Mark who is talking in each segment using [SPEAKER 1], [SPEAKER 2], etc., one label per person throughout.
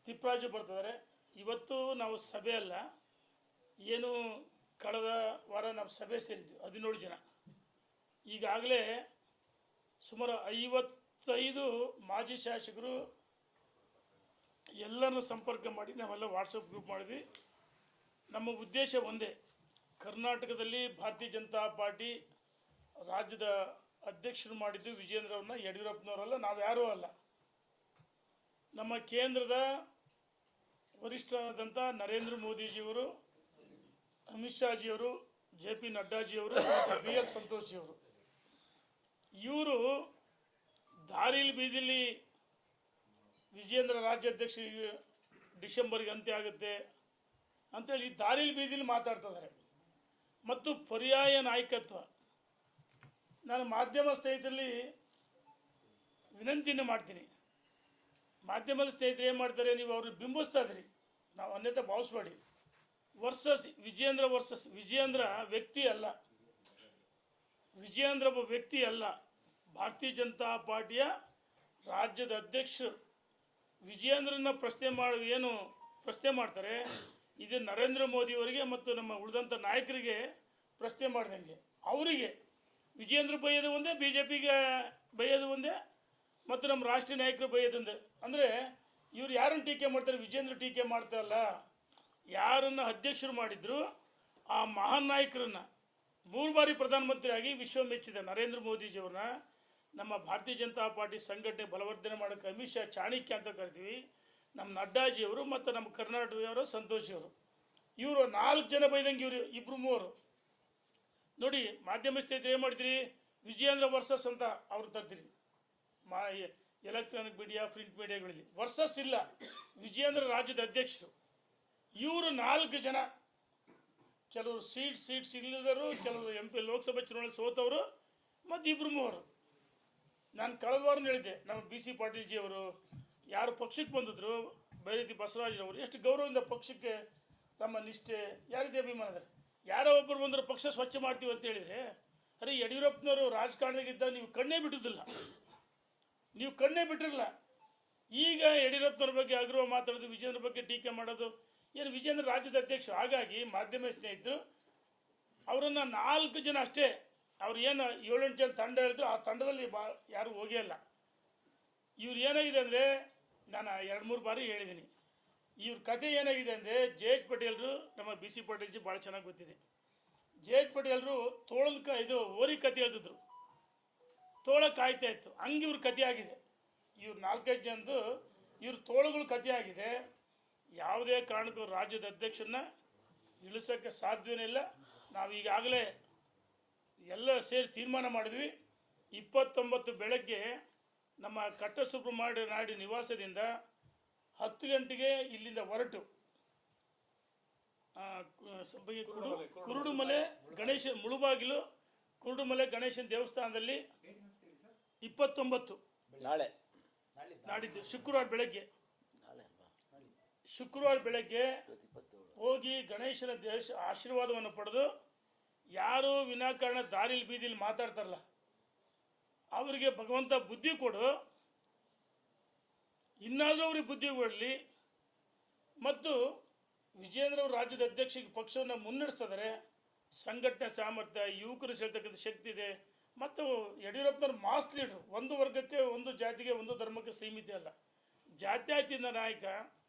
[SPEAKER 1] ತಿಪ್ಪರಾಜು ಬರ್ತಿದ್ದಾರೆ. ಇವತ್ತು ನಾವು ಸಭೆ ಅಲ್ಲ, ಏನು ಕಳೆದ ವಾರ ನಾವು ಸಭೆ ಸೇರಿದ್ವಿ 17 ಜನ. ಈಗಾಗಲೇ ಸುಮಾರು 55 ಮಾಜಿ ಶಾಸಕರು ಎಲ್ಲರನ್ನು ಸಂಪರ್ಕ ಮಾಡಿ ನಾವೆಲ್ಲ ವಾಟ್ಸಪ್ ಗ್ರೂಪ್ ಮಾಡಿದ್ವಿ. ನಮ್ಮ ಉದ್ದೇಶ ಒಂದೇ, ಕರ್ನಾಟಕದಲ್ಲಿ ಭಾರತೀಯ ಜನತಾ ಪಾರ್ಟಿ ರಾಜ್ಯದ ಅಧ್ಯಕ್ಷರು ಮಾಡಿದ್ದು ವಿಜೇಂದ್ರವ್ರನ್ನ, ಯಡಿಯೂರಪ್ಪನವರಲ್ಲ, ನಾವು ಯಾರೂ ಅಲ್ಲ. ನಮ್ಮ ಕೇಂದ್ರದ ವರಿಷ್ಠರಾದಂಥ ನರೇಂದ್ರ ಮೋದಿಜಿಯವರು, ಅಮಿತ್ ಶಾಜಿಯವರು, JP ನಡ್ಡಾಜಿಯವರು, BL ಸಂತೋಷ್ಜಿಯವರು, ಇವರು ದಾರಿಲಿ ಬೀದಿಲಿ ವಿಜೇಂದ್ರ ರಾಜ್ಯಾಧ್ಯಕ್ಷರಿಗೆ ಡಿಸೆಂಬರ್ಗೆ ಅಂತ್ಯ ಆಗುತ್ತೆ ಅಂತೇಳಿ ದಾರಿಲಿ ಬೀದಿಲಿ ಮಾತಾಡ್ತಿದ್ದಾರೆ. ಮತ್ತು ಪರ್ಯಾಯ ನಾಯಕತ್ವ, ನಾನು ಮಾಧ್ಯಮ ಸ್ನೇಹಿತರಲ್ಲಿ ವಿನಂತಿಯನ್ನು ಮಾಡ್ತೀನಿ. ಮಾಧ್ಯಮದ ಸ್ನೇಹಿತರು ಏನು ಮಾಡ್ತಾರೆ, ನೀವು ಅವ್ರನ್ನ ಬಿಂಬಿಸ್ತಾ ಇದ್ರಿ, ನಾವು ಅನ್ಯತೆ ಭಾವಿಸ್ಬೇಡಿ. ವಿಜೇಂದ್ರ ವ್ಯಕ್ತಿ ಅಲ್ಲ, ವಿಜೇಂದ್ರ ಒಬ್ಬ ವ್ಯಕ್ತಿ ಅಲ್ಲ, ಭಾರತೀಯ ಜನತಾ ಪಾರ್ಟಿಯ ರಾಜ್ಯದ ಅಧ್ಯಕ್ಷರು. ವಿಜೇಂದ್ರನ ಪ್ರಶ್ನೆ ಮಾಡ್ತಾರೆ, ಇದು ನರೇಂದ್ರ ಮೋದಿಯವರಿಗೆ ಮತ್ತು ನಮ್ಮ ಉಳಿದಂಥ ನಾಯಕರಿಗೆ ಪ್ರಶ್ನೆ ಮಾಡ್ದಂಗೆ. ಅವರಿಗೆ ವಿಜೇಂದ್ರ ಬೈಯೋದು ಒಂದೇ, BJPಗೆ ಬೈಯೋದು ಒಂದೇ, ಮತ್ತು ನಮ್ಮ ರಾಷ್ಟ್ರೀಯ ನಾಯಕರು ಬೈಯೋದೊಂದೇ. ಅಂದರೆ ಇವ್ರು ಯಾರನ್ನು ಟೀಕೆ ಮಾಡ್ತಾರೆ, ವಿಜೇಂದ್ರ ಟೀಕೆ ಮಾಡ್ತಾರಲ್ಲ. ಯಾರನ್ನು ಅಧ್ಯಕ್ಷರು ಮಾಡಿದ್ರು ಆ ಮಹಾನ್ ನಾಯಕರನ್ನು 3 ಬಾರಿ ಪ್ರಧಾನಮಂತ್ರಿಯಾಗಿ ವಿಶ್ವ ಮೆಚ್ಚಿದ ನರೇಂದ್ರ ಮೋದಿಜಿಯವ್ರನ್ನ ನಮ್ಮ ಭಾರತೀಯ ಜನತಾ ಪಾರ್ಟಿ ಸಂಘಟನೆ ಬಲವರ್ಧನೆ ಮಾಡೋಕ್ಕೆ ಅಮಿತ್ ಶಾ ಚಾಣಕ್ಯ ಅಂತ ಕರಿತೀವಿ. ನಮ್ಮ ನಡ್ಡಾಜಿಯವರು ಮತ್ತು ನಮ್ಮ ಕರ್ನಾಟಕದವರು ಸಂತೋಷಿಯವರು, ಇವರು 4 ಜನ ಬೈದಂಗೆ ಇವರು ಇಬ್ಬರು ಮೂವರು. ನೋಡಿ, ಮಾಧ್ಯಮ ಸ್ನೇಹಿತರು ಏನು ಮಾಡ್ತೀರಿ, ವಿಜೇಂದ್ರ ವರ್ಸಸ್ ಅಂತ ಅವ್ರು ತರ್ತೀರಿ. ಎಲೆಕ್ಟ್ರಾನಿಕ್ ಮೀಡಿಯಾ, ಪ್ರಿಂಟ್ ಮೀಡಿಯಾಗಳಲ್ಲಿ ವರ್ಸಸ್ ಇಲ್ಲ, ವಿಜೇಂದ್ರ ರಾಜ್ಯದ ಅಧ್ಯಕ್ಷರು. ಇವರು 4 ಜನ, ಕೆಲವರು ಸೀಟ್ಸ್ ಇಲ್ಲದರು, ಕೆಲವರು MP ಲೋಕಸಭಾ ಚುನಾವಣೆ ಸೋತವರು, ಮತ್ತು ಇಬ್ಬರು ಮೂವರು. ನಾನು ಕಳೆದ ವಾರ ಹೇಳಿದ್ದೆ, ನಮ್ಮ BC ಪಾಟೀಲ್ಜಿ ಅವರು ಯಾರು ಪಕ್ಷಕ್ಕೆ ಬಂದಿದ್ರು, ಬೈರತಿ ಬಸವರಾಜರವರು ಎಷ್ಟು ಗೌರವದಿಂದ ಪಕ್ಷಕ್ಕೆ ತಮ್ಮ ನಿಷ್ಠೆ, ಯಾರಿದೆ ಅಭಿಮಾನದಲ್ಲಿ. ಯಾರೋ ಒಬ್ಬರು ಬಂದರೂ ಪಕ್ಷ ಸ್ವಚ್ಛ ಮಾಡ್ತೀವಿ ಅಂತ ಹೇಳಿದರೆ, ಅರೆ ಯಡಿಯೂರಪ್ಪನವರು ರಾಜಕಾರಣದಾಗಿದ್ದ ನೀವು ಕಣ್ಣೇ ಬಿಟ್ಟುದಿಲ್ಲ, ನೀವು ಕಣ್ಣೇ ಬಿಟ್ಟಿರಲ್ಲ. ಈಗ ಯಡಿಯೂರಪ್ಪನವ್ರ ಬಗ್ಗೆ ಅಗೌರವ ಮಾತಾಡೋದು, ವಿಜೇಂದ್ರ ಬಗ್ಗೆ ಟೀಕೆ ಮಾಡೋದು, ಏನು ವಿಜೇಂದ್ರ ರಾಜ್ಯದ ಅಧ್ಯಕ್ಷ. ಹಾಗಾಗಿ ಮಾಧ್ಯಮ ಸ್ನೇಹಿತರು ಅವರನ್ನು 4 ಜನ ಅಷ್ಟೇ, ಅವ್ರು ಏನು 7-8 ಜನ ತಂಡ ಹೇಳಿದ್ರು, ಆ ತಂಡದಲ್ಲಿ ಯಾರೂ ಹೋಗೇ ಇಲ್ಲ. ಇವ್ರು ಏನಾಗಿದೆ ಅಂದರೆ, ನಾನು 2-3 ಬಾರಿ ಹೇಳಿದ್ದೀನಿ, ಇವ್ರ ಕತೆ ಏನಾಗಿದೆ ಅಂದರೆ, JH ಪಟೇಲ್ರು, ನಮ್ಮ BC ಪಾಟೀಲ್ಜಿ ಭಾಳ ಚೆನ್ನಾಗಿ ಗೊತ್ತಿದೆ. JH ಪಟೇಲ್ರು ಇದು ಓರಿ ಕತೆ ಹೇಳ್ತಿದ್ರು, ತೋಳ ಕಾಯ್ತಾ ಇತ್ತು, ಹಂಗೆ ಇವ್ರ ಕತೆ ಆಗಿದೆ. ಇವ್ರು 4-5 ಜನದ್ದು ಇವ್ರ ತೋಳುಗಳು ಕತೆ ಆಗಿದೆ. ಯಾವುದೇ ಕಾರಣಕ್ಕೂ ರಾಜ್ಯದ ಅಧ್ಯಕ್ಷರನ್ನ ಇಳಿಸೋಕ್ಕೆ ಸಾಧ್ಯವೇ ಇಲ್ಲ. ನಾವು ಈಗಾಗಲೇ ಎಲ್ಲ ಸೇರಿ ತೀರ್ಮಾನ ಮಾಡಿದ್ವಿ. 29 ಬೆಳಗ್ಗೆ ನಮ್ಮ ಕಟ್ಟ ಸುಬ್ರಹ್ಮಣ್ಯ ನಾಯ್ಡು ನಿವಾಸದಿಂದ 10 ಗಂಟೆಗೆ ಇಲ್ಲಿಂದ ಹೊರಟು ಕುರುಡುಮಲೆ ಗಣೇಶ ಮುಳುಬಾಗಿಲು ಕುರುಡುಮಲೆ ಗಣೇಶನ ದೇವಸ್ಥಾನದಲ್ಲಿ 29 ನಾಡಿದ್ದು ಶುಕ್ರವಾರ ಬೆಳಗ್ಗೆ ಹೋಗಿ ಗಣೇಶನ ಆಶೀರ್ವಾದವನ್ನು ಪಡೆದು, ಯಾರು ವಿನಾಕಾರಣ ದಾರಿಲಿ ಬೀದಿಲಿ ಮಾತಾಡ್ತಾರಲ್ಲ ಅವರಿಗೆ ಭಗವಂತ ಬುದ್ಧಿ ಕೊಡು, ಇನ್ನಾದರೂ ಅವ್ರಿಗೆ ಬುದ್ಧಿ ಕೊಡಲಿ. ಮತ್ತು ವಿಜೇಂದ್ರ ಅವರು ರಾಜ್ಯದ ಅಧ್ಯಕ್ಷರಿಗೆ ಪಕ್ಷವನ್ನು ಮುನ್ನಡೆಸ್ತಿದ್ದಾರೆ. ಸಂಘಟನೆ ಸಾಮರ್ಥ್ಯ, ಯುವಕರು ಸೆಳ್ತಕ್ಕಂಥ ಶಕ್ತಿ ಇದೆ. ಮತ್ತು ಯಡಿಯೂರಪ್ಪನವ್ರು ಮಾಸ್ ಲೀಡ್ರು, ಒಂದು ವರ್ಗಕ್ಕೆ, ಒಂದು ಜಾತಿಗೆ, ಒಂದು ಧರ್ಮಕ್ಕೆ ಸೀಮಿತ ಅಲ್ಲ, ಜಾತ್ಯತೀತ ನಾಯಕ.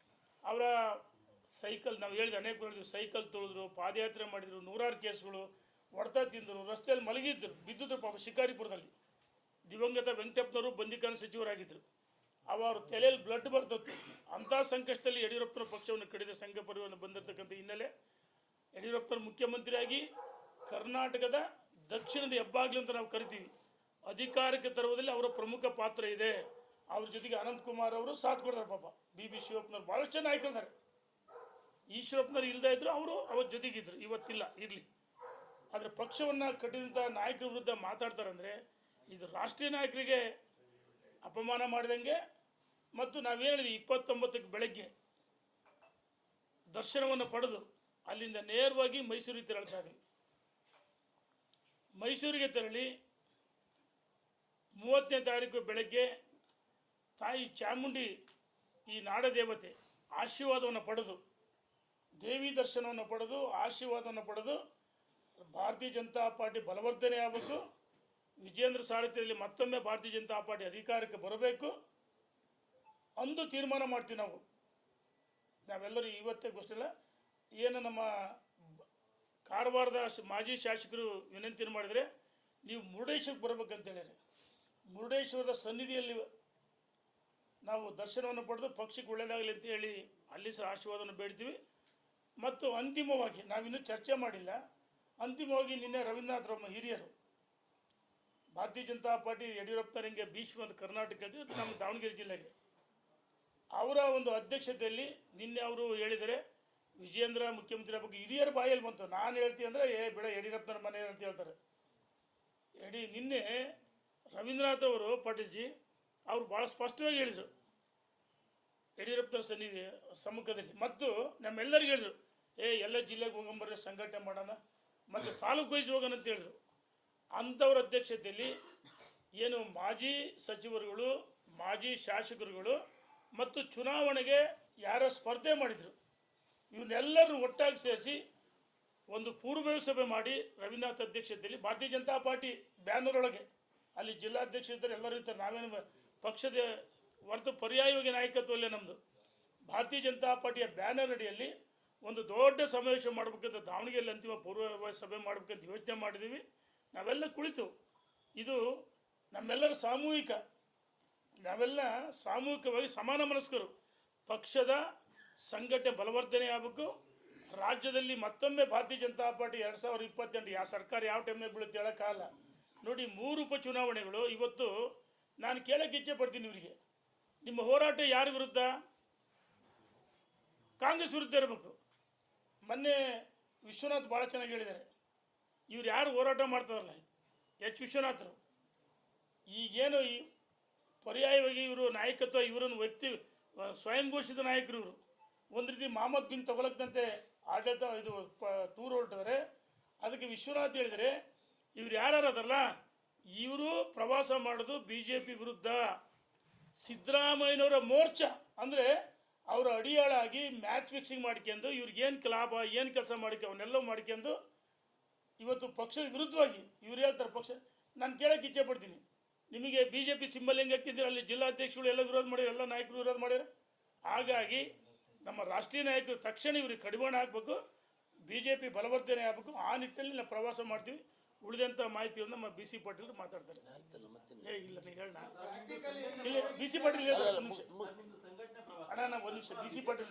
[SPEAKER 1] ಅವರ ಸೈಕಲ್, ನಾವು ಹೇಳಿದ ಅನೇಕ ಹೇಳಿದ್ವಿ, ಸೈಕಲ್ ತುಳಿದ್ರು, ಪಾದಯಾತ್ರೆ ಮಾಡಿದರು, 100 ಕೇಸ್ಗಳು, ಹೊಡೆತ ತಿಂದರು, ರಸ್ತೆಯಲ್ಲಿ ಮಲಗಿದ್ದರು, ಬಿದ್ದಿದ್ರು ಪಾಪ. ಶಿಕಾರಿಪುರದಲ್ಲಿ ದಿವಂಗತ ವೆಂಕಟಪ್ಪನವರು ಬಂದಿಖಾನ ಸಚಿವರಾಗಿದ್ದರು. ಅವರು ತಲೆಯಲ್ಲಿ ಬ್ಲಡ್ ಬರ್ತತ್ತು. ಅಂಥ ಸಂಕಷ್ಟದಲ್ಲಿ ಯಡಿಯೂರಪ್ಪನ ಪಕ್ಷವನ್ನು ಕಡಿದ ಸಂಘ ಪರಿವಾರ ಬಂದಿರತಕ್ಕಂಥ ಹಿನ್ನೆಲೆ ಯಡಿಯೂರಪ್ಪನ ಮುಖ್ಯಮಂತ್ರಿಯಾಗಿ ಕರ್ನಾಟಕದ ದಕ್ಷಿಣದ ಹೆಬ್ಬಾಗಿಲು ಅಂತ ನಾವು ಕರಿತೀವಿ, ಅಧಿಕಾರಕ್ಕೆ ತರುವುದರಲ್ಲಿ ಅವರ ಪ್ರಮುಖ ಪಾತ್ರ ಇದೆ. ಅವ್ರ ಜೊತೆಗೆ ಅನಂತಕುಮಾರ್ ಅವರು ಸಾಥ್ ಕೊಡ್ತಾರೆ. ಪಾಪ BB ಶಿವಪ್ಪನವ್ರು ಭಾಳಷ್ಟು ನಾಯಕರಿದ್ದಾರೆ. ಈಶ್ವರಪ್ಪನವ್ರು ಇಲ್ಲದೇ ಇದ್ದರು, ಅವರು ಅವ್ರ ಜೊತೆಗಿದ್ರು, ಇವತ್ತಿಲ್ಲ, ಇರಲಿ. ಆದರೆ ಪಕ್ಷವನ್ನು ಕಟ್ಟಿದಂಥ ನಾಯಕರ ವಿರುದ್ಧ ಮಾತಾಡ್ತಾರಂದರೆ ಇದು ರಾಷ್ಟ್ರೀಯ ನಾಯಕರಿಗೆ ಅಪಮಾನ ಮಾಡಿದಂಗೆ. ಮತ್ತು ನಾವೇನು ಹೇಳಿದ್ವಿ, 29ಕ್ಕೆ ಬೆಳಗ್ಗೆ ದರ್ಶನವನ್ನು ಪಡೆದು ಅಲ್ಲಿಂದ ನೇರವಾಗಿ ಮೈಸೂರಿಗೆ ತೆರಳ್ತಾ ಇದ್ವಿ. ಮೈಸೂರಿಗೆ ತೆರಳಿ 30ನೇ ತಾರೀಕು ಬೆಳಗ್ಗೆ ತಾಯಿ ಚಾಮುಂಡಿ, ಈ ನಾಡದೇವತೆ ಆಶೀರ್ವಾದವನ್ನು ಪಡೆದು, ದೇವಿ ದರ್ಶನವನ್ನು ಪಡೆದು, ಆಶೀರ್ವಾದವನ್ನು ಪಡೆದು ಭಾರತೀಯ ಜನತಾ ಪಾರ್ಟಿ ಬಲವರ್ಧನೆ ಆಗಬೇಕು. ವಿಜೇಂದ್ರ ಸಾರಥ್ಯದಲ್ಲಿ ಮತ್ತೊಮ್ಮೆ ಭಾರತೀಯ ಜನತಾ ಪಾರ್ಟಿ ಅಧಿಕಾರಕ್ಕೆ ಬರಬೇಕು ಅಂದು ತೀರ್ಮಾನ ಮಾಡ್ತೀವಿ. ನಾವೆಲ್ಲರೂ ಇವತ್ತೇ ಗೊತ್ತಿಲ್ಲ, ಏನು ನಮ್ಮ ಕಾರವಾರದ ಮಾಜಿ ಶಾಸಕರು ವಿನಂತಿಯನ್ನು ಮಾಡಿದರೆ, ನೀವು ಮುರುಡೇಶ್ವರಕ್ಕೆ ಬರಬೇಕಂತ ಹೇಳಿರಿ. ಮುರುಡೇಶ್ವರದ ಸನ್ನಿಧಿಯಲ್ಲಿ ನಾವು ದರ್ಶನವನ್ನು ಪಡೆದು ಪಕ್ಷಕ್ಕೆ ಒಳ್ಳೆಯದಾಗಲಿ ಅಂತ ಹೇಳಿ ಅಲ್ಲಿ ಸಹ ಆಶೀರ್ವಾದವನ್ನು ಬೇಡ್ತೀವಿ. ಮತ್ತು ಅಂತಿಮವಾಗಿ ನಾವಿನ್ನೂ ಚರ್ಚೆ ಮಾಡಿಲ್ಲ, ಅಂತಿಮವಾಗಿ ನಿನ್ನೆ ರವೀಂದ್ರನಾಥ್ ನಮ್ಮ ಹಿರಿಯರು ಭಾರತೀಯ ಜನತಾ ಪಾರ್ಟಿ ಯಡಿಯೂರಪ್ಪನವರಿಗೆ ಭೀಷ್ಮ ಅಂತ ಕರ್ನಾಟಕದ ನಮ್ಮ ದಾವಣಗೆರೆ ಜಿಲ್ಲೆಗೆ ಅವರ ಒಂದು ಅಧ್ಯಕ್ಷತೆಯಲ್ಲಿ ನಿನ್ನೆ ಅವರು ಹೇಳಿದರೆ ವಿಜೇಂದ್ರ ಮುಖ್ಯಮಂತ್ರಿ ಬಗ್ಗೆ ಹಿರಿಯರ ಬಾಯಲ್ಲಿ ಬಂತು. ನಾನು ಹೇಳ್ತೀನಿ ಅಂದರೆ ಬಿಡ ಯಡಿಯೂರಪ್ಪನವ್ರ ಮನೆ ಅಂತ ಹೇಳ್ತಾರೆ. ನಿನ್ನೆ ರವೀಂದ್ರನಾಥ್ ಅವರು ಪಾಟೀಲ್ಜಿ ಅವರು ಭಾಳ ಸ್ಪಷ್ಟವಾಗಿ ಹೇಳಿದರು ಯಡಿಯೂರಪ್ಪನವ್ರ ಸನ್ನಿಧಿ ಸಮ್ಮುಖದಲ್ಲಿ. ಮತ್ತು ನಮ್ಮೆಲ್ಲರಿಗೂ ಹೇಳಿದರು, ಎಲ್ಲ ಜಿಲ್ಲೆಗೆ ಹೋಗೊಂಬರ್ರೆ ಸಂಘಟನೆ ಮಾಡೋಣ ಮತ್ತು ತಾಲೂಕು ವೈಸ್ ಹೋಗೋಣ ಅಂತ ಹೇಳಿದ್ರು. ಅಂಥವ್ರ ಅಧ್ಯಕ್ಷತೆಯಲ್ಲಿ ಏನು ಮಾಜಿ ಸಚಿವರುಗಳು, ಮಾಜಿ ಶಾಸಕರುಗಳು ಮತ್ತು ಚುನಾವಣೆಗೆ ಯಾರ ಸ್ಪರ್ಧೆ ಮಾಡಿದರು ಇವನ್ನೆಲ್ಲರೂ ಒಟ್ಟಾಗಿ ಸೇರಿಸಿ ಒಂದು ಪೂರ್ವಭಾವಿ ಸಭೆ ಮಾಡಿ ರವೀಂದ್ರನಾಥ್ ಅಧ್ಯಕ್ಷತೆಯಲ್ಲಿ ಭಾರತೀಯ ಜನತಾ ಪಾರ್ಟಿ ಬ್ಯಾನರ್ ಒಳಗೆ ಅಲ್ಲಿ ಜಿಲ್ಲಾಧ್ಯಕ್ಷರು ಇರ್ತಾರೆ, ಎಲ್ಲರೂ ಇರ್ತಾರೆ. ನಾವೇನು ಪಕ್ಷದ ಹೊರತು ಪರ್ಯಾಯವಾಗಿ ನಾಯಕತ್ವಲ್ಲೇ ನಮ್ಮದು. ಭಾರತೀಯ ಜನತಾ ಪಾರ್ಟಿಯ ಬ್ಯಾನರ್ ಅಡಿಯಲ್ಲಿ ಒಂದು ದೊಡ್ಡ ಸಮಾವೇಶ ಮಾಡಬೇಕಂತ ದಾವಣಗೆರೆಯಲ್ಲಿ ಅಂತಿಮ ಪೂರ್ವಭಾವಿ ಸಭೆ ಮಾಡಬೇಕಂತ ಯೋಚನೆ ಮಾಡಿದ್ದೀವಿ. ನಾವೆಲ್ಲ ಕುಳಿತು ಇದು ನಮ್ಮೆಲ್ಲರ ಸಾಮೂಹಿಕ, ನಾವೆಲ್ಲ ಸಾಮೂಹಿಕವಾಗಿ ಸಮಾನ ಮನಸ್ಕರು ಪಕ್ಷದ ಸಂಘಟನೆ ಬಲವರ್ಧನೆ ಆಗಬೇಕು. ರಾಜ್ಯದಲ್ಲಿ ಮತ್ತೊಮ್ಮೆ ಭಾರತೀಯ ಜನತಾ ಪಾರ್ಟಿ 2028 ಯಾವ ಸರ್ಕಾರ ಯಾವ ಟೈಮ್ನಾಗ ಬೀಳುತ್ತೆ ಹೇಳೋಕ್ಕಾಗಲ್ಲ. ನೋಡಿ, 3 ಉಪಚುನಾವಣೆಗಳು ಇವತ್ತು. ನಾನು ಕೇಳೋಕ್ಕೆ ಇಚ್ಛೆ ಪಡ್ತೀನಿ ಇವರಿಗೆ, ನಿಮ್ಮ ಹೋರಾಟ ಯಾರ ವಿರುದ್ಧ? ಕಾಂಗ್ರೆಸ್ ವಿರುದ್ಧ ಇರಬೇಕು. ಮೊನ್ನೆ ವಿಶ್ವನಾಥ್ ಭಾಳ ಚೆನ್ನಾಗಿ ಹೇಳಿದ್ದಾರೆ, ಇವ್ರು ಯಾರು ಹೋರಾಟ ಮಾಡ್ತಾರಲ್ಲ ಎಚ್ ವಿಶ್ವನಾಥರು, ಈಗೇನು ಈ ಪರ್ಯಾಯವಾಗಿ ಇವರು ನಾಯಕತ್ವ ಇವರನ್ನು ವ್ಯಕ್ತಿ ಸ್ವಯಂ ಘೋಷಿತ ನಾಯಕರು ಇವರು ಒಂದು ರೀತಿ ಮಹಮ್ಮದ್ ಬಿನ್ ತಗೊಳಕ್ಕಂತೆ ಆಡಳಿತ ಇದು ಟೂರ್ ಹೊರಟಿದ್ದಾರೆ. ಅದಕ್ಕೆ ವಿಶ್ವನಾಥ್ ಹೇಳಿದರೆ ಇವ್ರು ಯಾರದಲ್ಲ ಇವರು ಪ್ರವಾಸ ಮಾಡೋದು BJP ವಿರುದ್ಧ. ಸಿದ್ದರಾಮಯ್ಯನವರ ಮೋರ್ಚಾ ಅಂದರೆ ಅವರ ಅಡಿಯಾಳಾಗಿ ಮ್ಯಾಚ್ ಫಿಕ್ಸಿಂಗ್ ಮಾಡ್ಕೊಂಡು ಇವ್ರಿಗೇನು ಲಾಭ ಏನು ಕೆಲಸ ಮಾಡ್ಕೊಂಡು ಅವನ್ನೆಲ್ಲ ಮಾಡ್ಕೊಂಡು ಇವತ್ತು ಪಕ್ಷದ ವಿರುದ್ಧವಾಗಿ ಇವ್ರು ಹೇಳ್ತಾರೆ. ಪಕ್ಷ ನಾನು ಕೇಳೋಕ್ಕೆ ಇಚ್ಛೆ ಪಡ್ತೀನಿ, ನಿಮಗೆ BJP ಸಿಂಬಲ್ ಹೆಂಗೆ ಹಾಕಿದ್ದೀರ? ಅಲ್ಲಿ ಜಿಲ್ಲಾಧ್ಯಕ್ಷಗಳು ಎಲ್ಲ ವಿರೋಧ ಮಾಡ್ಯಾರ, ಎಲ್ಲ ನಾಯಕರು ವಿರೋಧ ಮಾಡ್ಯಾರ. ಹಾಗಾಗಿ ನಮ್ಮ ರಾಷ್ಟ್ರೀಯ ನಾಯಕರು ತಕ್ಷಣ ಇವ್ರಿಗೆ ಕಡಿವಾಣ ಹಾಕಬೇಕು, BJP ಬಲವರ್ಧನೆ ಆಗಬೇಕು. ಆ ನಿಟ್ಟಿನಲ್ಲಿ ನಾವು ಪ್ರವಾಸ ಮಾಡ್ತೀವಿ. ಉಳಿದಂಥ ಮಾಹಿತಿಯನ್ನು ನಮ್ಮ BC ಪಾಟೀಲ್ ಮಾತಾಡ್ತಾರೆ. ಇಲ್ಲ ನೀವು ಹೇಳ ಇಲ್ಲ BC ಪಾಟೀಲ್ ಅಣ್ಣ, ಒಂದು ನಿಮಿಷ BC ಪಾಟೀಲ್